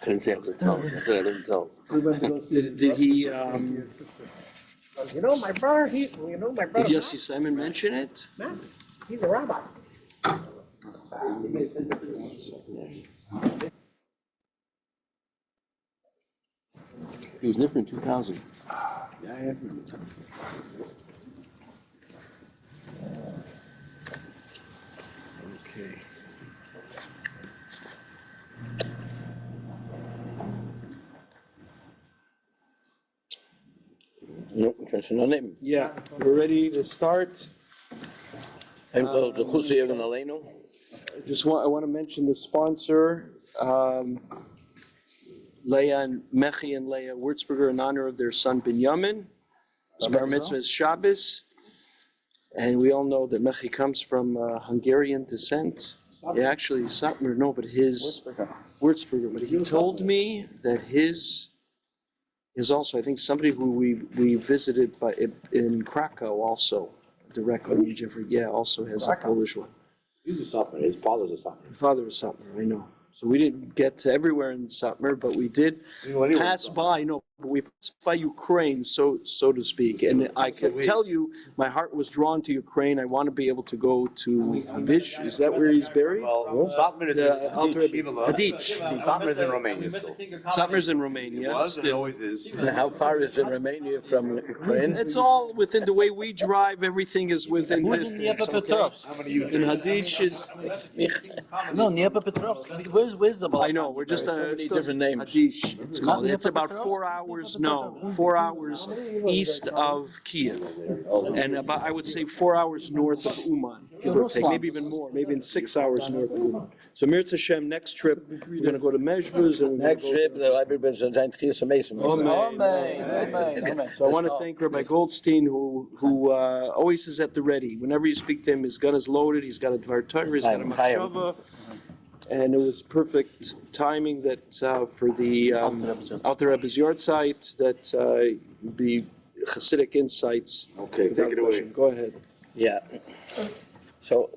I didn't say I was tell. I said I didn't tell. We went to go see Did he, your sister. You know, my brother, my brother. did Yossi Simon mention it? Matt, he's a rabbi. He was different in 2000. Yeah, I have. Okay. Yeah, we're ready to start. I want to mention the sponsor, Leah and Mechi and Leah Wurzberger, in honor of their son Binyamin. His bar mitzvah is Shabbos, and we all know that Mechi comes from Hungarian descent. Yeah, actually, Satmar, no, but his Wurzberger. But he told me that his is also, I think, somebody who we visited in Krakow also directly in Jeffrey. Yeah, also has a Polish one. He's a Satmar. His father's a Satmar. His father is Satmar, I know. So we didn't get to everywhere in Satmar, but we did pass by. No, but we passed by Ukraine, so to speak. And I can tell you, my heart was drawn to Ukraine. I want to be able to go to Abish. Is that where he's buried? Well, Satmar is Hadich. Satmar is in Romania still. Satmar's in Romania. It was, still. it always is. And how far is in Romania from Ukraine? It's all within the way we drive. Everything is within distance. Okay? How many you And Hadich is. No, Dnipropetrovsk. Where's the ball? I know, we're just so many different names. Hadish, it's called. It's about 4 hours, 4 hours east of Kiev. And about, I would say 4 hours north of Uman, give or take, maybe even more, maybe in 6 hours north of Uman. So Mirz Hashem, next trip, we're going to go to Mezhbuz. And Next trip, everybody's going to Chias Mason. Amen. So I want to thank Rabbi Goldstein, who always is at the ready. Whenever you speak to him, his gun is loaded, he's got a Dvar Torah, he's got a Machshava. And it was perfect timing that for the Alter Rebbe's Yartzeit, that the Hasidic insights. Okay, take it away. Go ahead. Yeah. So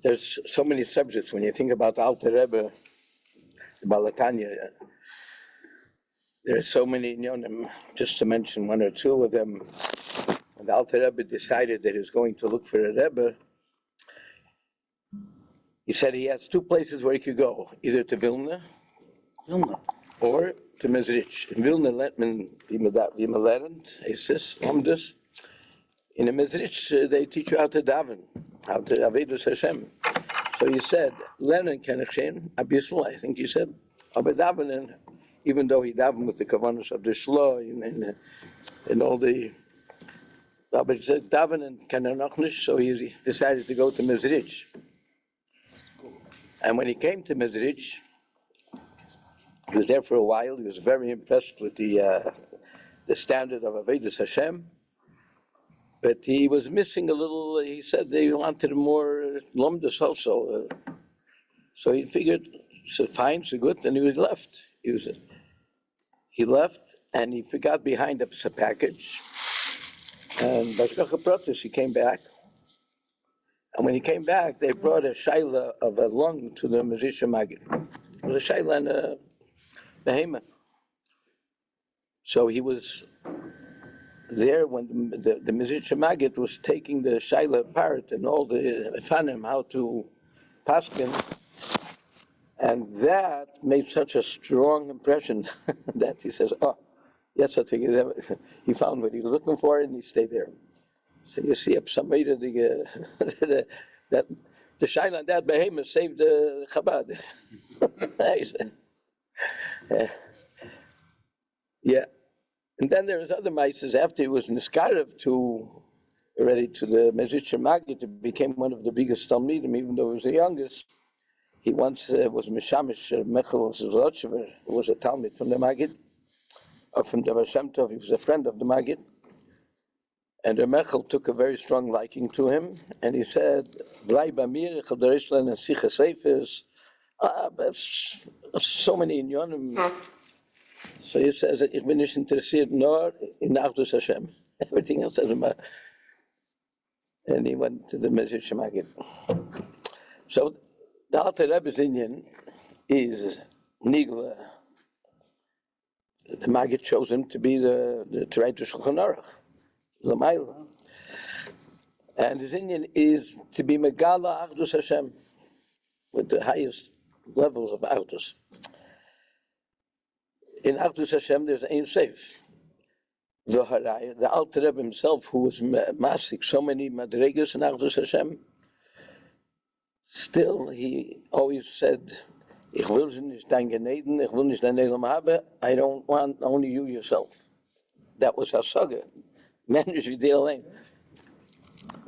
there's so many subjects when you think about the Alter Rebbe, the Baal Hatanya. There's so many, just to mention one or two of them. When the Alter Rebbe decided that he was going to look for a Rebbe, he said he has two places where he could go, either to Vilna or to Mezrich. In Vilna, wie man lernt, Isis, Lamdas. In the Mezrich, they teach you how to daven, how to Avedus Hashem. So he said, lernen kann ich schon, a bissl, I think he said, aber davenen, even though he davened with the kavanos of the Shlo and all the, but he said, davenen kann noch nicht, so he decided to go to Mezrich. And when he came to Mezrich, he was there for a while. He was very impressed with the standard of Avedus Hashem. But he was missing a little, he said they wanted more Lomdus also. So he figured, so fine, so good, and he left. He left, and he forgot behind a package. And by Shkocha Pratis, he came back. And when he came back, they brought a shaila of a lung to the Mezritch Maggid. It was a shaila and a behemoth. So he was there when the Mezritch Maggid was taking the shaila apart and all the fanim, how to paskin. And that made such a strong impression that he says, oh, yes, I think he found what he was looking for and he stayed there. So you see, somebody that the shaila and that behemoth saved Chabad. Yeah, and then there was other mices after he was niskarev already to the Mezritch Maggid. It became one of the biggest talmidim, even though he was the youngest. He once was mishamish Mechel Zolotchever, who was a talmid from the Maggid, or from the Hashem Tov. He was a friend of the Maggid. And the Mechel took a very strong liking to him, and he said, "Blai b'mir, ich habe Deutschland and Sicha Seifers." So many inyonim. So he says, "Ich bin nicht interessiert nur in Achdus Hashem." Everything else doesn't matter. And he went to the Mezritch Maggid. So the Alter Rebbe's Inyan is Nigla, the Maggid chose him to be to write the Shulchan Aruch, L'mayla. And his Indian is to be Megala Achdus Hashem, with the highest levels of Achdus. In Achdus Hashem, there's Ein Sof. The Alter Rebbe himself, who was masik so many madrigas in Achdus Hashem, still he always said, Ich will nicht dein Geneden, ich will nicht dein Elam haben, I don't want only you yourself. That was Hasaga. Manage with the alone.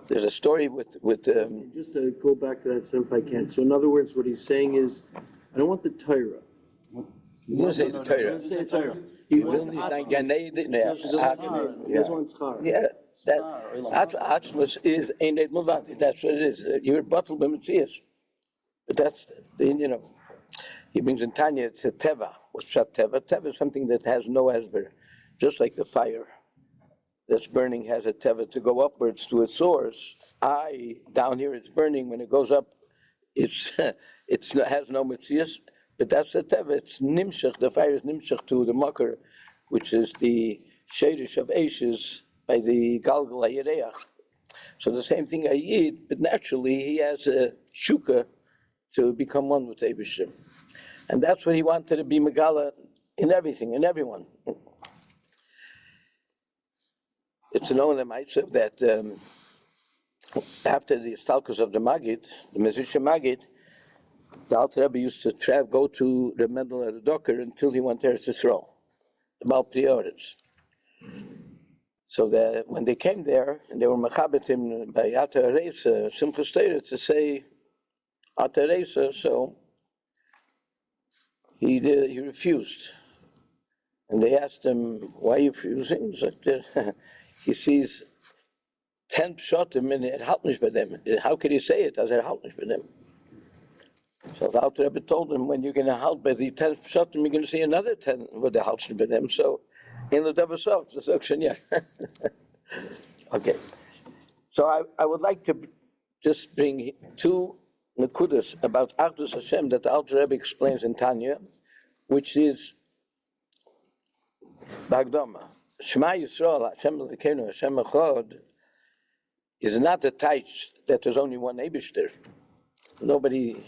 There's a story with Just to go back to that, if I can. So in other words, what he's saying is, I don't want the Torah. he didn't say the He Torah. doesn't say Torah. He He will wants nicht dein Atzmus. Geneden. He doesn't want schar. Yeah, that Atzmus is Ein Ed Mulvadi. That's what it is. You're bottled by Metzias. But that's the he brings in Tanya, it's a Teva. What's Pshat Teva? Teva is something that has no Esber. Just like the fire that's burning has a Teva to go upwards to its source. Down here it's burning. When it goes up, it has no Metzias. But that's the Teva. It's Nimshach. The fire is Nimshach to the Makar, which is the Shadish of Ashes by the Galgal HaYereach. So the same thing I eat, but naturally he has a Shuka to become one with Eibishter. And that's what he wanted to be Megala in everything, in everyone. It's known in the Ma'aser that after the Stalkers of the Maggid, the Mezritcher Maggid, the Alter Rebbe used to go to the Mendel of the Docker until he went to Eretz Yisrael, the Baal Hatanyas. So that when they came there, and they were Mechabetim by Ata Reisa, Simchas Torah, to say Ata Reisa, so he refused. And they asked him, why are you refusing? He sees 10 pshatim and it helped me by them. How could he say it as it helped me by them? So the Alter Rebbe told him, when you're going to help by the 10 pshatim, you're going to see another 10 with the helps by them. So in the Davasov, the section, yeah. Okay. So I would like to just bring two Nekudas about Achdus Hashem that the Alter Rebbe explains in Tanya, which is Bagdama. Shema Yisrael, Hashem Elokeinu, Hashem Echad, is not a taich that there's only one Eibishter. Nobody,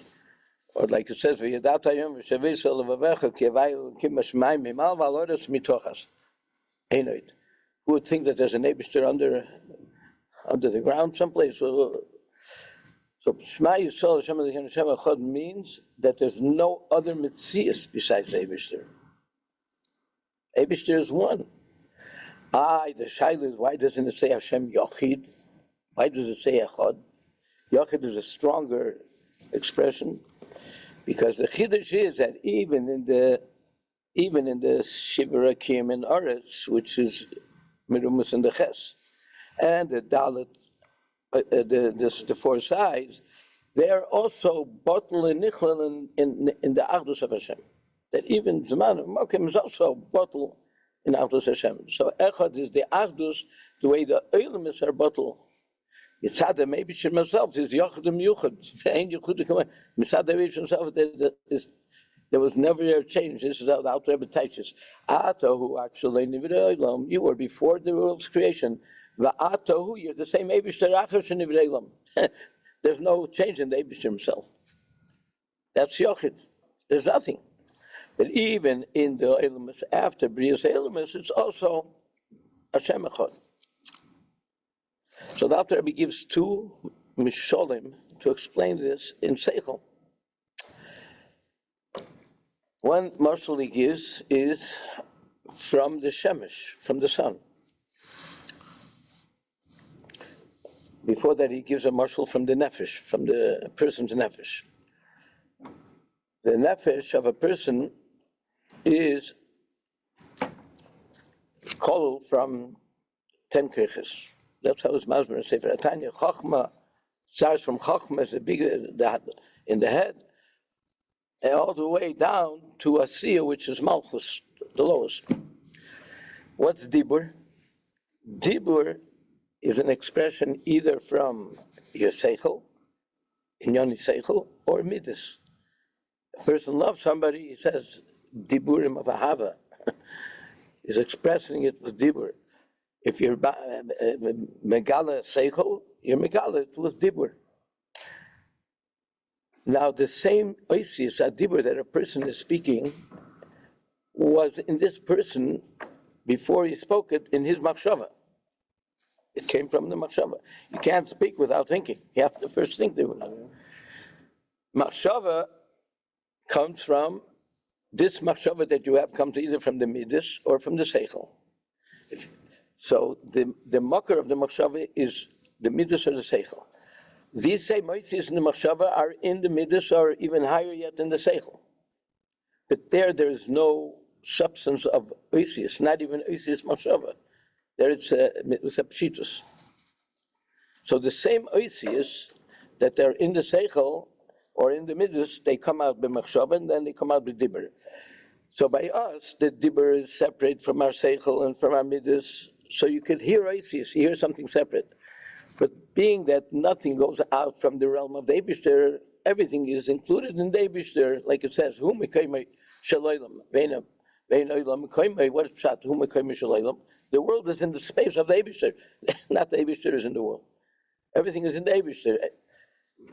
or like it says, V'yadat hayom v'shavisa levavecha ki avayu kim hashmayim mimal v'aloros mitochas. Einoid. Who would think that there's an Eibishter under the ground someplace? So Shema Yisrael, Hashem Elokeinu, Hashem Echad means that there's no other Metzias besides Eibishter. Eibishter is one. The Shaila is, why doesn't it say Hashem Yochid? Why does it say Echad? Yochid is a stronger expression, because the Chiddush is that even in the Shivarakim and Aretz, which is Mirumus and the Ches, and the Dalet, the four sides, they are also bottle and nichlal in the Achdus of Hashem. That even Zman of Mokim is also bottle in Achdus Hashem. So Echad is the Achdus, the way the Eilemis are bottle. Yitzhak Eibishter himself is Yochadim Yuchad. Ain't Yuchad come on. Yitzhak Eibishter himself, there was never a change. This is how the Alter Rebbe teaches. Atahu actually Nivrei Olam. You were before the world's creation. Va'atahu, you're the same Eibishter Achar Shenivrei Olam. There's no change in the Eibishter himself. That's Yochid. There's nothing. But even in the Elamis, after Brias Elamis, it's also Hashem Echad. So the Alter Rebbe gives two Misholim to explain this in Seichel. One marshal he gives is from the Shemesh, from the sun. Before that, he gives a marshal from the Nefesh, from the person's Nefesh. The Nefesh of a person is called from 10 kriches. That's how it's Masber and Sefer Hatanya. Chachma starts from Chachma as the bigger in the head, and all the way down to Asiya, which is Malchus, the lowest. What's Dibur? Dibur is an expression either from your Seichel, Inyoni Seichel, or Midas. a person loves somebody, he says, diburim of ahava. He's expressing it with dibur. If you're megala seichel, you're megala it with dibur. Now the same oisius dibur that a person is speaking was in this person before he spoke it in his machshava. It came from the machshava. You can't speak without thinking. You have to first think dibur. Machshava comes from this machshava that you have comes either from the midas or from the seichel. So the makar of the machshava is the midas or the seichel. These same oisius in the machshava are in the midas or even higher yet in the seichel. But there is no substance of oisius, not even oisius machshava. There it's a pshitus. So the same oisius that they're in the seichel or in the midas, they come out by machshava and then they come out by dibur. So by us, the dibur is separate from our seichel and from our midas. So you could hear oisius, you hear something separate. But being that nothing goes out from the realm of the Eibishter, everything is included in the Eibishter, like it says, Hu mekayme shalaylam, vein oilam mekayme, what is pshat, Hu mekayme shalaylam? The world is in the space of the Eibishter, not the Eibishter is in the world. Everything is in the Eibishter.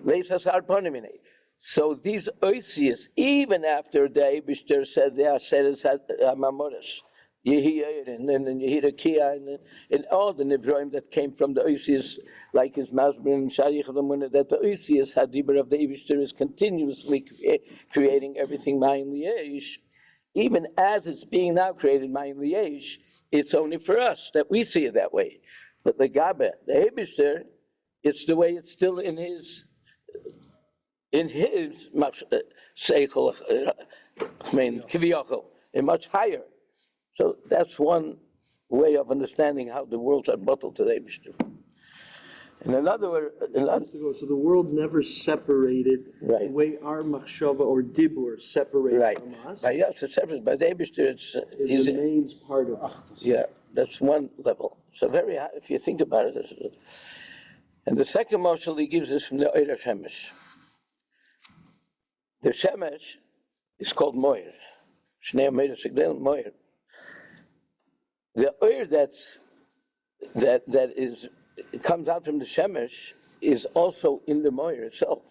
Leis hasar panimine. So these oisius, even after the Eibishter said they are said as mamoris, Yehi and Yehi Kia and all the Nivroim that came from the oisius, like his Masber and Sharich of the Munah, that the oisius hadibur of the Eibishter is continuously creating everything Mayin Liyesh. Even as it's being now created Mayin Liyesh, it's only for us that we see it that way. But the Gabe, the Eibishter, it's the way it's still in his seichel, kiviyachol, and much higher. So that's one way of understanding how the worlds are bottled to the Eibishter. And another way, so the world never separated right. the way our machshava or dibur separates right. from us. By us, it's separate. By the Eibishter, It remains part of us. Yeah, that's one level. So very high, if you think about it. This is it. And the second marshal he gives us from the Oyer Shemesh. The Shemesh is called Moyer. Shnei Moyer Sigdel Moyer. The Oyer that is it comes out from the Shemesh is also in the Moyer itself.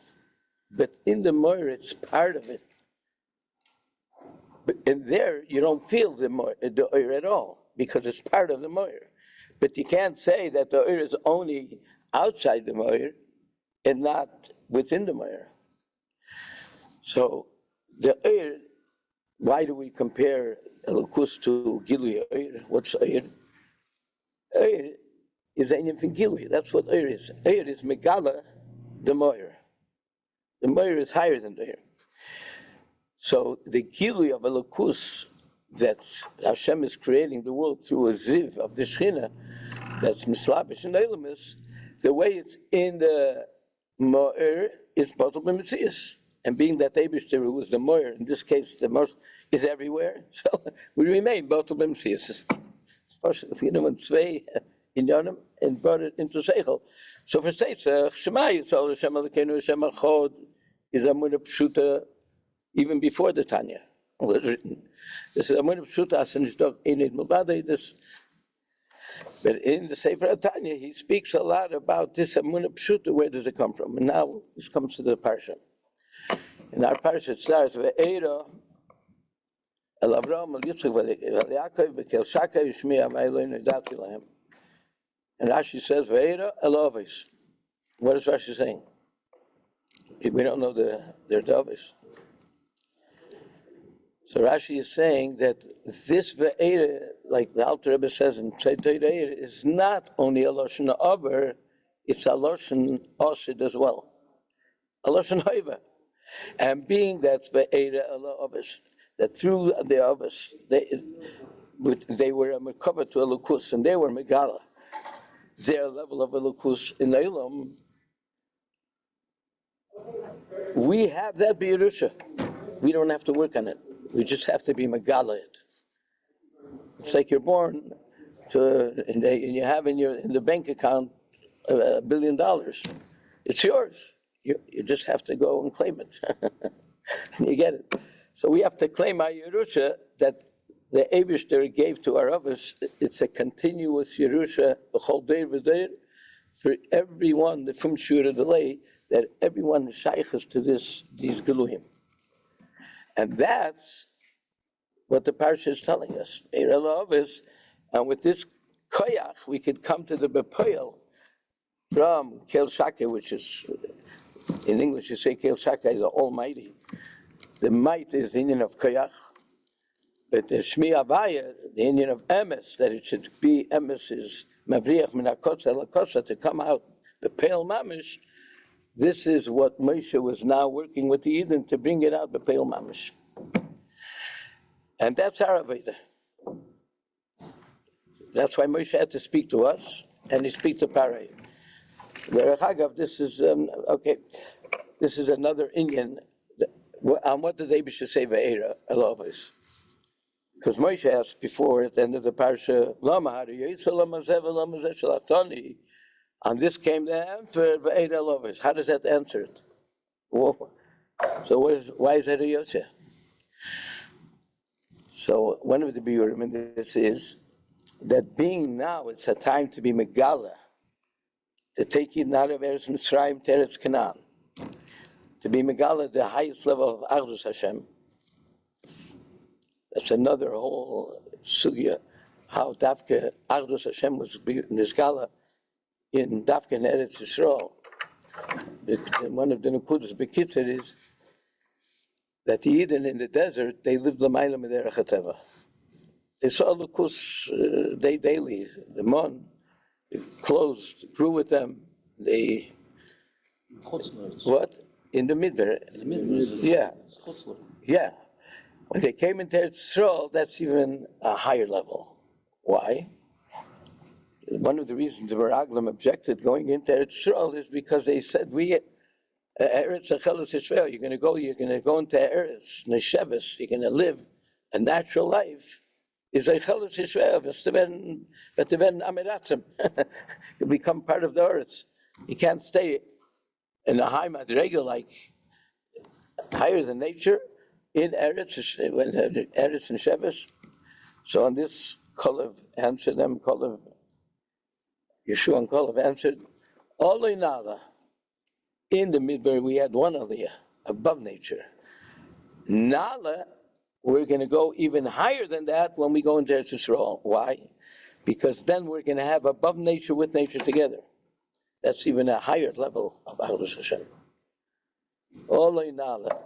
But in the Moyer it's part of it. But in there you don't feel the Oyer at all because it's part of the Moyer. But you can't say that the Oyer is only outside the Moyer and not within the Moyer. So the Oyer, why do we compare Elokus to Gilui Oyer? What's Oyer? Oyer is Einyan from Gilui. That's what Oyer is. Oyer is Megala, the Moyer. The Moyer is higher than the Oyer. So the Gilui of Elokus that Hashem is creating the world through a ziv of the Shechina, that's Mislabish and Elamis, the way it's in the Mo'er is Batal B'Metzias. And being that Eibishter, who is the Mo'er, in this case, the most is everywhere, so we remain Batal B'Metzias. It's zwei inyanim and brought it into Seichel. So for states, Shema Yisrael, Hashem Elokeinu, Hashem Echad, is Amunah Pshuta even before the Tanya. It was written. This is Amunah Pshuta, Asen Shdok Einid Mulbadei, this. But in the Sefer Hatanya, he speaks a lot about this Amunah Pshuta, where does it come from? And now this comes to the parsha. In our parsha it starts, Ve'era el Avraham el Yitzchak ve'el Yaakov ve'kel Shaka Yishmiya ve'eloinu dati lahem. And Rashi says, Ve'era el Ovis. What is Rashi saying? We don't know their Dovis. So Rashi is saying that this Ve'era, like the Alter Rebbe says in Tzeit is not only a Lashon Over, it's a Lashon Osid as well. A Lashon Hoiva. And being that Ve'era el Ovis, that through the Ovis, they were a Mekava to Elokus, and they were Megala. Their level of Elokus in Elam, we have that B'Yerusha. We don't have to work on it. We just have to be Megala it. It's like you're born to, and you have in the bank account $1 billion. It's yours. You just have to go and claim it. You get it? So we have to claim our Yerusha that the Eibishter gave to our others. It's a continuous Yerusha, the whole day of the day, for everyone, the from Shura delay, that everyone is shaykhs to these Geluhim. And that's what the parsha is telling us. And with this koyach, we could come to the bepoil from Kel Shaka, which is, in English you say Kel Shaka is the Almighty. The might is the Indian of koyach. But the Shmi Avaya, the Indian of emes, that it should be emes is mavriach min hakotza lakotza, to come out the pale mamish. This is what Moshe was now working with the Eden to bring it out the pale mamish. And that's our Aveda. That's why Moshe had to speak to us, and he speak to Parei. This is okay. This is another Indian. On what did they say Ve'era Elovis? Because Moshe asked before at the end of the parsha, Lama and this came the answer Ve'era Elovis. How does that answer it? So why is that a Yosef? So one of the biurim in this is that being now, it's a time to be Megala, to take it out of Eretz Mitzrayim to Eretz Canaan, to be Megala, the highest level of Achdus Hashem. That's another whole sugya, how Dafka Achdus Hashem was Nizgala in Dafka and Eretz Yisrael. One of the Nukudas Bekitzer is that the Eden in the desert, they lived l'mayla m'derech hateva. They saw Lukus daily. The mon clothes grew with them. They what in the midbar? Yeah, yeah. When they came into Eretz Yisrael, that's even a higher level. Why? One of the reasons the Meraglim objected going into Eretz Yisrael is because they said Eretz Achelis Yisrael, you're going to go into Eretz Nesheves, you're going to live a natural life. Is Achelis Yisrael, v'teven amiratzim. You become part of the Eretz. You can't stay in a high madrega, like higher than nature, in Eretz Nesheves. So on this, Kolev answered them, Yeshua and Kolev answered, Olei Nala. In the Midbar, we had one aliyah, above nature. Nala, we're going to go even higher than that when we go into Eretz Yisrael. Why? Because then we're going to have above nature with nature together. That's even a higher level of Ahlus Hashem. Olei Nala.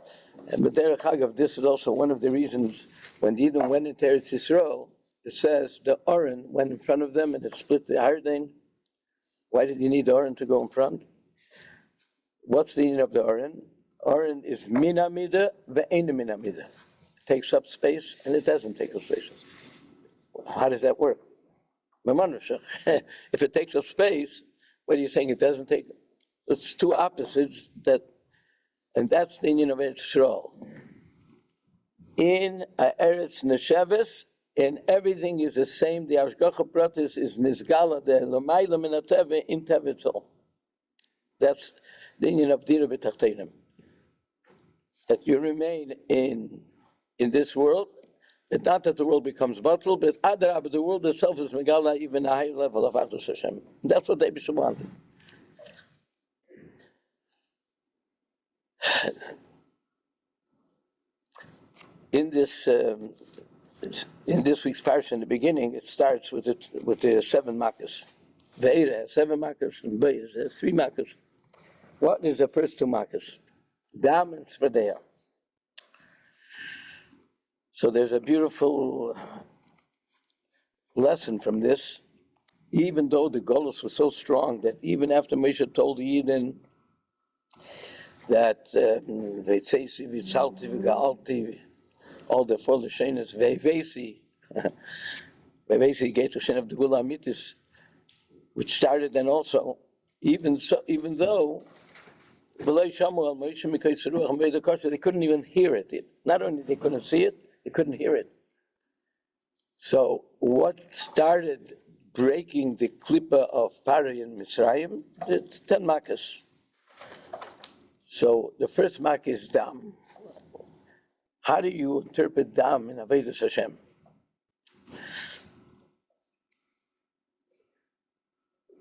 And B'derech Hagav, this is also one of the reasons when the Edom went into Eretz Yisrael, it says the Oren went in front of them and it split the Arden. Why did you need the Oren to go in front? What's the meaning of the Oren? Oren is minamida ve'ena minamida. It takes up space and it doesn't take up space. How does that work? If it takes up space, what are you saying? It doesn't take? It's two opposites and that's the union of Eretz Yisrael. In Eretz Nesheves, and everything is the same. The Ashgacha Pratis is Nizgala, the Lamayla Min HaTeve in Tevetzel. That's the union of Dira B'Tachtenim. That you remain in this world, but not that the world becomes bottled, but Adarab, the world itself is Megala, even a higher level of Achdus Hashem. That's what they wanted. In this week's parsha, in the beginning, it starts with the 7 makkos. Ve'era has 7 makkos, and Beis has 3 makkos. What is the first 2 makkos? Dam and Sfadea. So there's a beautiful lesson from this. Even though the Golus was so strong that even after Moshe told the Eden that Veitzesi, Vitzalti, V'Ga'alti, all the 4 Lashonos, Ve'vesi, Ve'vesi gave the Shen of the Gula Amitis, which started then also, even though they couldn't even hear it. Not only they couldn't see it, they couldn't hear it. So what started breaking the klippa of Paray and Mitzrayim? The 10 makkos. So the first makkah is Dam. How do you interpret Dam in Avodas Hashem?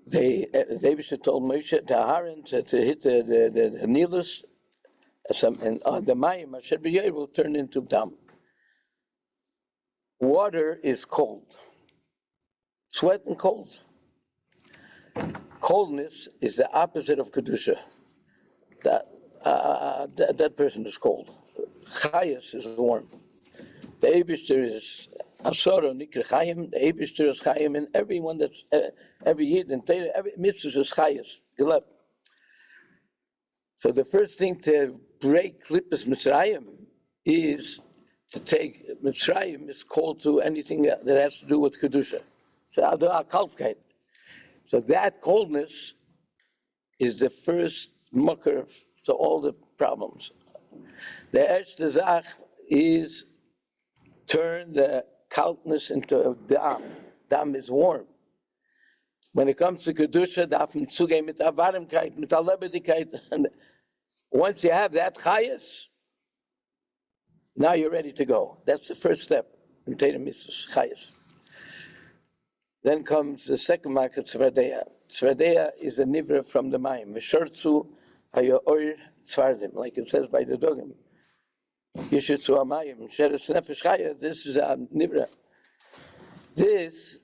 David told Moshe to Aaron to hit the Nilus, and the Mayim Asher B'Yair will turn into Dam. Water is cold. Sweat and cold. Coldness is the opposite of Kedusha. That person is cold. Chayas is warm. The Eibishter is Asoro Nikr Chayim. The Eibishter is Chayim, and everyone that's every Yid and Torah, every mitzvah is Chayas. Geleb. So the first thing to break Klippas Mitzrayim is to take Mitzrayim is called to anything that has to do with Kedusha. So that coldness is the first mucker to all the problems. The Erste Zach is turn the coldness into Dam. Dam is warm. When it comes to Kedusha, darf man zugehen mit der Warmkeit, mit der Lebendigkeit. And once you have that Chayas, now you're ready to go. That's the first step in Torah Mitzvahs, Chayas. Then comes the second market, Tzvardeya. Tzvardeya is a nivra from the Mayim. Meshortzu hayoor tzvardim, like it says by the Dogim. Yishitzu hamayim, sheres nefesh chaya. This is a nivra. This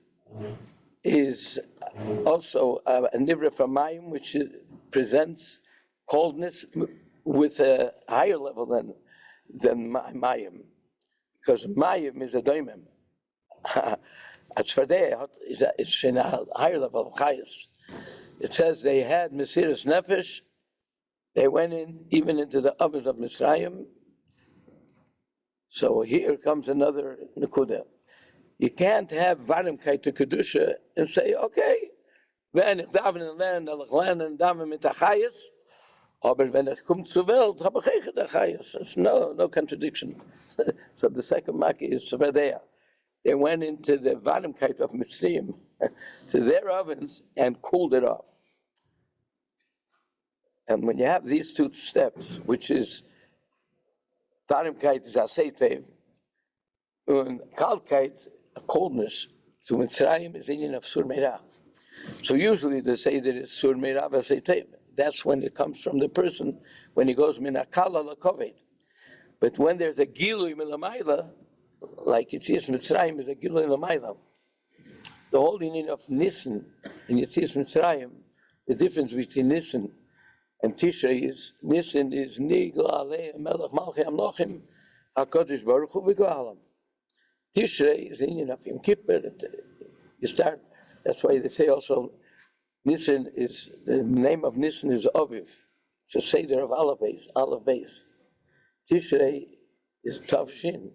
is also a nivra from Mayim, which presents coldness with a higher level than Mayim, because Mayim is a doimim. Tzvardeya is in a higher level of chayas. It says they had Mesiras Nefesh. They went in even into the ovens of Mitzrayim. So here comes another nekuda. You can't have Varimkeit to Kedusha and say, okay, wenn ich daven and lernen, ich lerne und daven mit der Chayas, aber wenn ich komme zur Welt, habe ich der Chayas. It's no contradiction. So the second maki is Tzvardeya. They went into the Varimkeit of Mitzrayim, to their ovens, and cooled it off. And when you have these two steps, which is Varimkeit is Aseitev, and Kalkeit, a coldness, to Mitzrayim is Indian of Sur Meirah. So usually they say that it's Sur Meirah Aseitev. That's when it comes from the person, when he goes Min Akala Lakovet. But when there's a Gilui Milamayla, like it says Mitzrayim is a Gilui Lamayla. The whole meaning of Nisan and Yitzis Mitzrayim, the difference between Nisan and Tishrei is Nisan is Nigla Alei Melech Malchei Amlochim HaKadosh Baruch Hu V'Goalam. Tishrei is the Indian of Yom Kippur. You start. That's why they say also Nisan is the name of Nisan is Aviv. It's a seder of Aleph Beis. Tishrei is Tav Shin.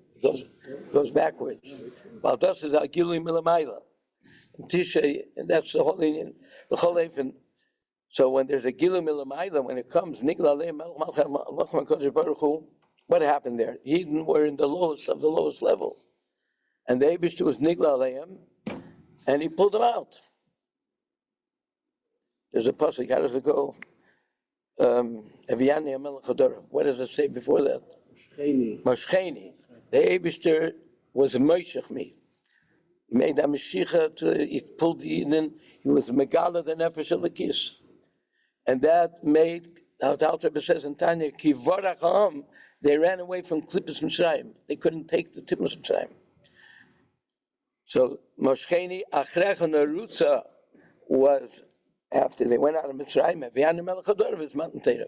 Goes backwards. While das is Agilui Milamayla. Tishrei, and that's the whole Indian. The whole Eifen. So when there's a Gilui Milamayla, when it comes, Nigla Alei Melech Malchei Baruch Hu, what happened there? Eden were in the lowest of the lowest level. And the Eibishter was Nigla Aleim, and he pulled them out. There's a pasuk, how does it go? Eviani HaMelech HaDorav. What does it say before that? Moshcheni. The Eibishter was a Moshech me. He made a Mashiach, he pulled the Eden, he was Megala, the Nefesh Elokis. And that made, how the Alter Rebbe says in Tanya, Ki Vorach Ha'am, they ran away from Klippas Mitzrayim. They couldn't take the Timus Mitzrayim. So Moshcheni Achrech Narutza was after they went out of Mitzrayim. Eviani Melech HaDorav is Matan Torah,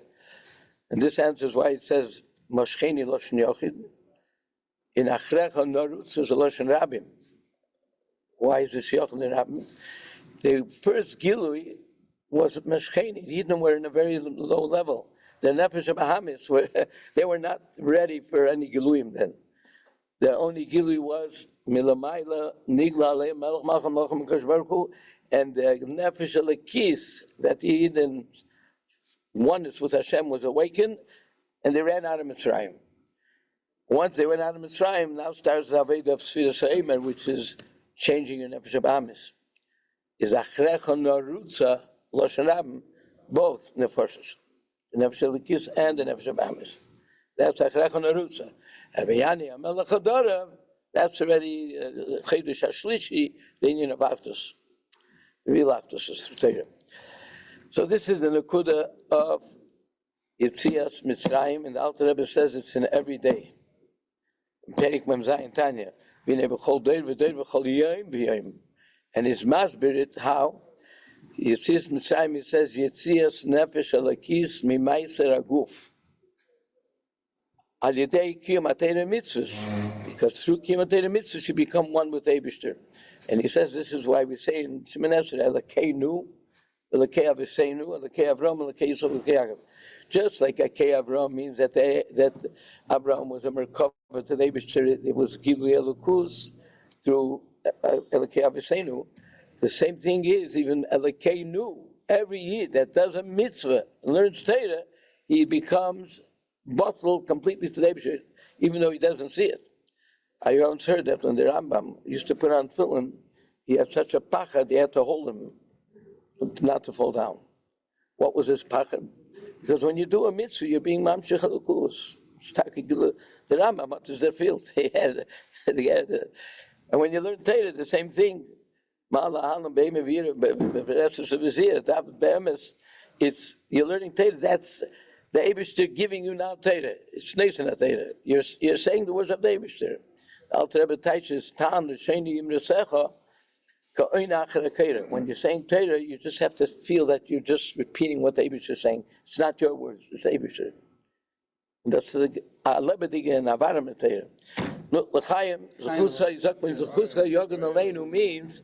and this answers why it says Moshcheni Loshen Yochid. In Achrech Narutza is a Loshen Rabbim. Why is this Yochid and Rabbim? The first Gilui was Moshcheni. The Eden were in a very low level. The Nefesh Bahamis they were not ready for any Giluim then. The only Gilui was Milamayla, Nigla Alei Melech Malchei Malchim HaKadosh Baruch Hu, and the Nefesh Elokis, that the Eden oneness with Hashem was awakened, and they ran out of Mitzrayim. Once they went out of Mitzrayim, now starts the Aveda of Sfiras HaEmer, which is changing your Nefesh Bahamis. Is Achrech Narutza Loshen Rabbim, both Nefoshes, the Nefesh Elokis and the Nefesh Bahamis. That's Achrech Narutza. Avayani Amelech Hadorav, that's already Chedush Hashlishi, the union of Achdus. The real Achdus is Torah. So this is the Nakuda of Yitzias Mitzrayim, and the Alter Rebbe says it's in every day. In Perik Mem Zayin Tanya, V'nei b'chol doir v'doir v'chol yom v'yom. And his masbirit, how? Yitzias Mitzrayim, he says, Yitzias Nefesh Alakis Mimaiser Aguf. Al Yedei Kiyum Ateiru Mitzvahs. Because through Kiyum Ateiru Mitzvahs, you become one with Eibishter. And he says, this is why we say in Shemon Esrei, Elakei Elakei Aviseinu, Elakei Avram, Elakei Yisrael, Elakei Yaakov. Just like Elakei Avram means that Abraham was a merkava to the Eibishter, it was Gilui Elokus through Elakei Aviseinu. The same thing is even Elakei every year that does a mitzvah and learns Torah, he becomes bottled completely to the Eibishter, even though he doesn't see it. I once heard that when the Rambam used to put on tefillin, he had such a pachad, they had to hold him not to fall down. What was his pachad? Because when you do a mitzvah, you're being mamshech halukus. The Rambam, what does that feel? And when you learn Torah, the same thing. It's you're learning Torah. That's the Eibishter giving you now Torah. It's Nesan Torah. You're saying the words of the Eibishter. Alter Rebbe teaches Tan Sheni Imresecha. When you're saying Torah, you just have to feel that you're just repeating what the Eibishter is saying. It's not your words, it's the Eibishter. That's the Lebedige and Avarim Torah. Look, L'chaim, Zechuscha Yogan Aleinu means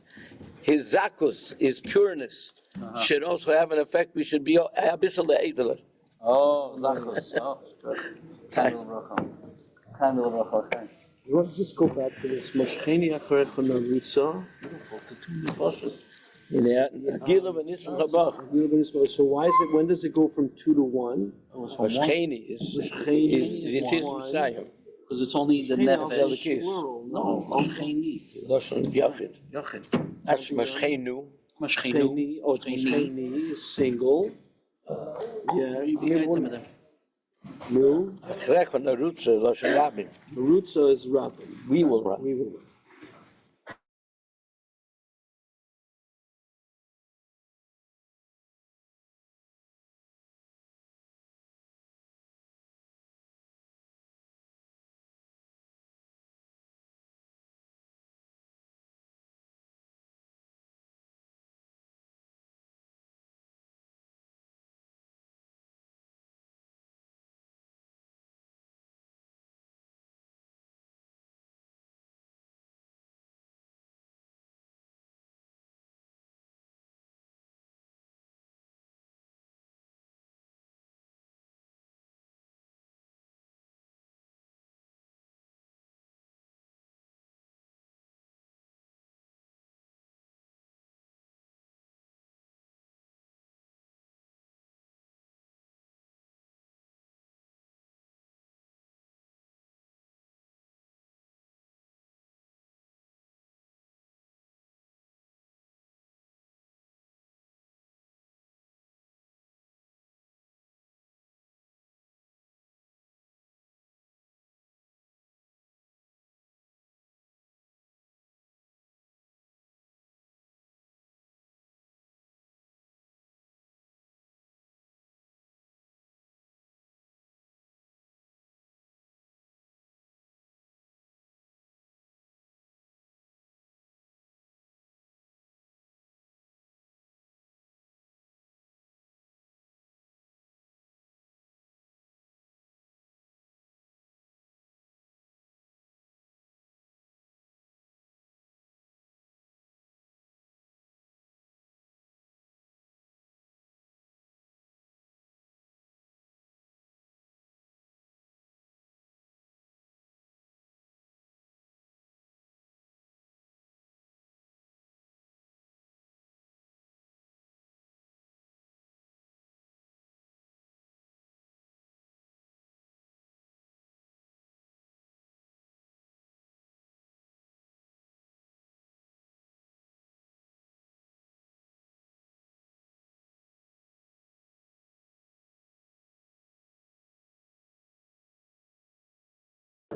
his zakus, his pureness, should also have an effect. We should be abyssal le'edel. Oh, Zachos. Oh, good. Kamil Bracha. Kamil Bracha. You want to just go back to this Moshcheni Acharecha Narutza. Beautiful. To two nefashos. So why is it? When does it go from 2 to 1? Moshcheni is Yitzias Mitzrayim. Because it's only the nefesh. No, Moshcheni. Lashon Yachid. Yachid. That's Moshchenu. Moshchenu. Oh, Moshcheni is single. Yeah, you can one. No. Acharecha Narutza Lashon Rabin. Narutza is Rabin. We will run. We will run.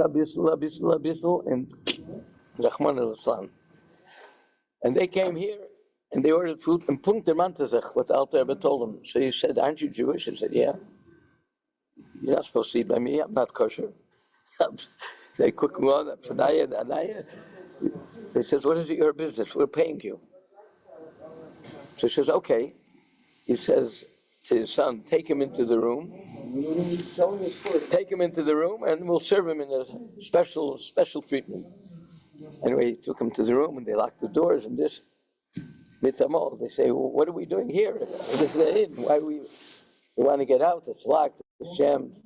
Abissel, and Rahman al-Islam. And they came here, and they ordered food, and Punkt der Mantazach, what the Alter Rebbe told them. So he said, aren't you Jewish? He said, yeah. You're not supposed to eat by me, I'm not kosher. They cook him on, Anaya. They says, what is it your business? We're paying you. So he says, okay. He says to his son, take him into the room. Take him into the room, and we'll serve him in a special treatment. Anyway, he took him to the room, and they locked the doors, and this, mitamol. They say, well, what are we doing here? This is the inn. Why we want to get out? It's locked. It's jammed.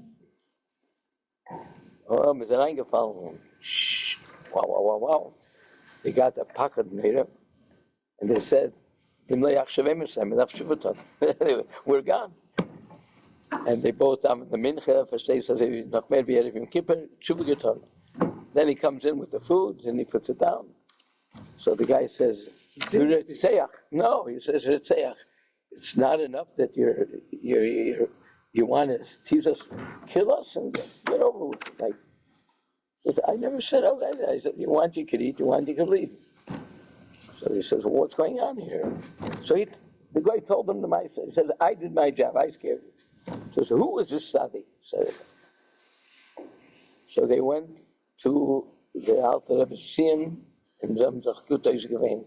Oh, wir sind eingefallen. Wow. They got the pocket meter, and they said, anyway, we're gone. And they both the mincha, versteht says, noch mehr wie Yom Kippur, tshuva getan. Then he comes in with the foods and he puts it down. So the guy says, no, he says, it's not enough that you want to tease us, kill us, and get over with it. Like, I never said, I said, you want, you could eat, you want, you could leave. So he says, well, what's going on here? So the guy told him the Maisa. He says, I did my job, I scared you. So who was this Sadi? So they went to the Alter Rebbe Sien, and Zamzach Gut is gewesen.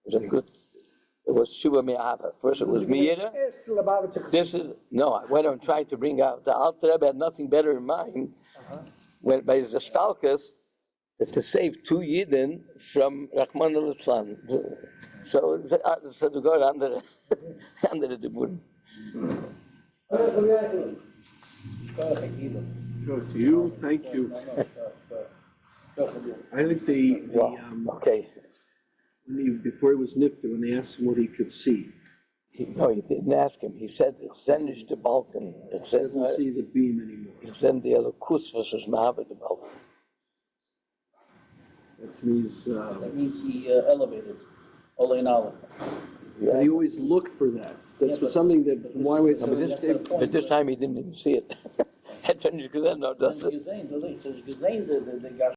It was Shuba Me'ahava. First it was Me'ira. What I'm trying to bring out, the Alter Rebbe had nothing better in mind, when by the Stalkas, to save 2 Yidden from Rahman al-Islam. So the God under the Buddha. Go to you, thank you. I think okay. Before he was nifted, when they asked him what he could see, He didn't ask him. He said, "Send the Balkan." he doesn't see the beam anymore. Send the other kus versus Mahabed the Balkan. That means, That means he elevated. Olay Nala. and he always looked for that. That's something that, why was But this time he didn't even see it. Hätte er nicht gesehen, no, das Gesehen, the